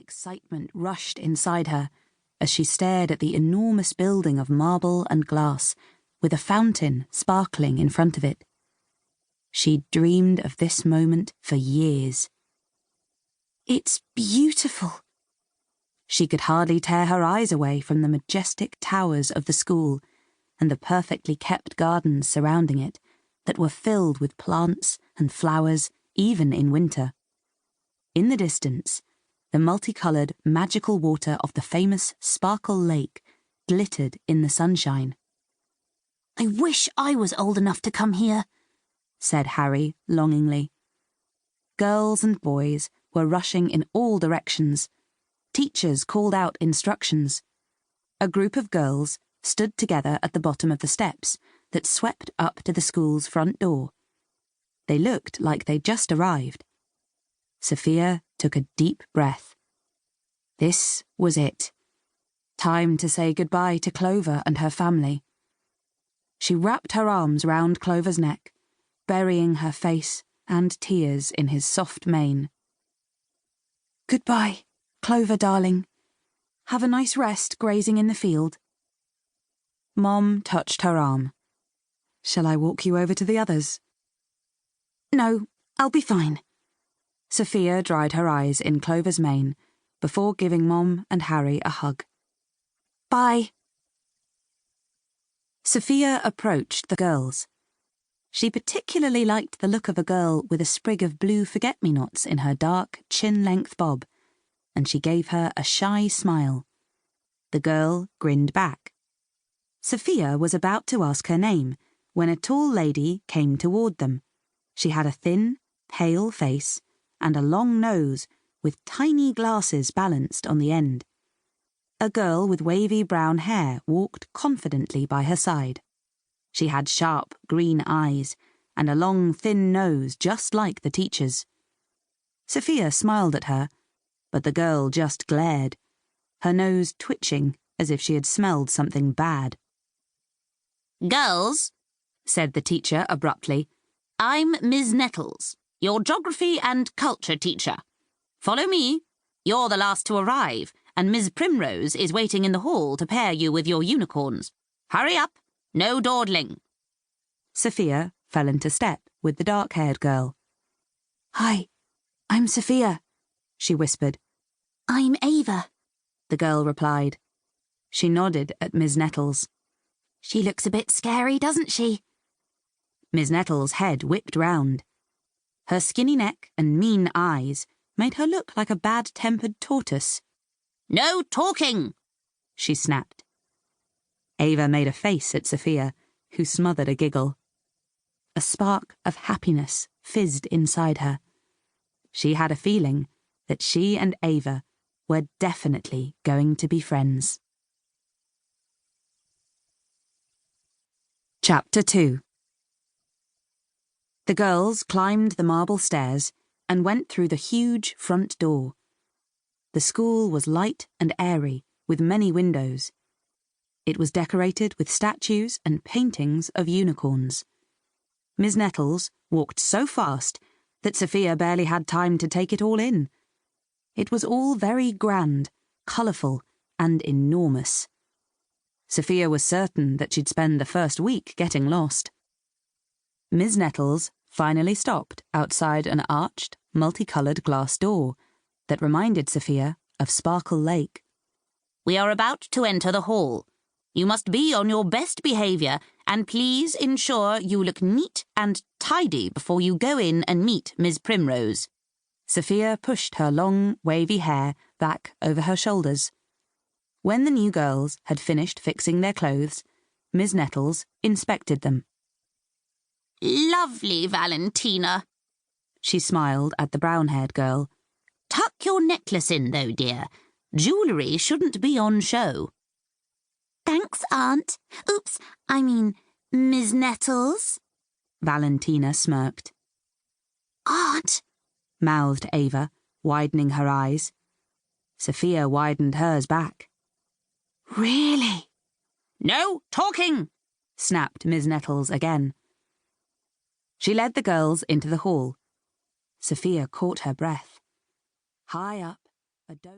Excitement rushed inside her as she stared at the enormous building of marble and glass, with a fountain sparkling in front of it. She'd dreamed of this moment for years. It's beautiful. She could hardly tear her eyes away from the majestic towers of the school and the perfectly kept gardens surrounding it that were filled with plants and flowers even in winter. In the distance, the multicoloured, magical water of the famous Sparkle Lake glittered in the sunshine. "I wish I was old enough to come here," said Harry longingly. Girls and boys were rushing in all directions. Teachers called out instructions. A group of girls stood together at the bottom of the steps that swept up to the school's front door. They looked like they'd just arrived. Sophia took a deep breath. This was it. Time to say goodbye to Clover and her family. She wrapped her arms round Clover's neck, burying her face and tears in his soft mane. "Goodbye, Clover, darling. Have a nice rest grazing in the field." Mom touched her arm. "Shall I walk you over to the others?" "No, I'll be fine." Sophia dried her eyes in Clover's mane before giving Mom and Harry a hug. "Bye." Sophia approached the girls. She particularly liked the look of a girl with a sprig of blue forget-me-nots in her dark, chin-length bob, and she gave her a shy smile. The girl grinned back. Sophia was about to ask her name when a tall lady came toward them. She had a thin, pale face and a long nose with tiny glasses balanced on the end. A girl with wavy brown hair walked confidently by her side. She had sharp green eyes and a long thin nose just like the teacher's. Sophia smiled at her, but the girl just glared, her nose twitching as if she had smelled something bad. "Girls," said the teacher abruptly, "I'm Ms. Nettles, your geography and culture teacher. Follow me. You're the last to arrive, and Ms. Primrose is waiting in the hall to pair you with your unicorns. Hurry up, no dawdling." Sophia fell into step with the dark-haired girl. "Hi, I'm Sophia," she whispered. "I'm Ava," the girl replied. She nodded at Ms. Nettles. "She looks a bit scary, doesn't she?" Ms. Nettles' head whipped round. Her skinny neck and mean eyes made her look like a bad-tempered tortoise. "No talking!" she snapped. Ava made a face at Sophia, who smothered a giggle. A spark of happiness fizzed inside her. She had a feeling that she and Ava were definitely going to be friends. Chapter 2. The girls climbed the marble stairs and went through the huge front door. The school was light and airy, with many windows. It was decorated with statues and paintings of unicorns. Ms. Nettles walked so fast that Sophia barely had time to take it all in. It was all very grand, colourful, and enormous. Sophia was certain that she'd spend the first week getting lost. Ms. Nettles finally stopped outside an arched, multicoloured glass door that reminded Sophia of Sparkle Lake. "We are about to enter the hall. You must be on your best behaviour, and please ensure you look neat and tidy before you go in and meet Miss Primrose." Sophia pushed her long, wavy hair back over her shoulders. When the new girls had finished fixing their clothes, Ms. Nettles inspected them. "Lovely, Valentina," she smiled at the brown-haired girl. "Tuck your necklace in, though, dear. Jewellery shouldn't be on show." "Thanks, Aunt. Oops, I mean, Ms. Nettles." Valentina smirked. "Aunt," mouthed Ava, widening her eyes. Sophia widened hers back. "Really?" "No talking," snapped Ms. Nettles again. She led the girls into the hall. Sophia caught her breath. High up, a dome...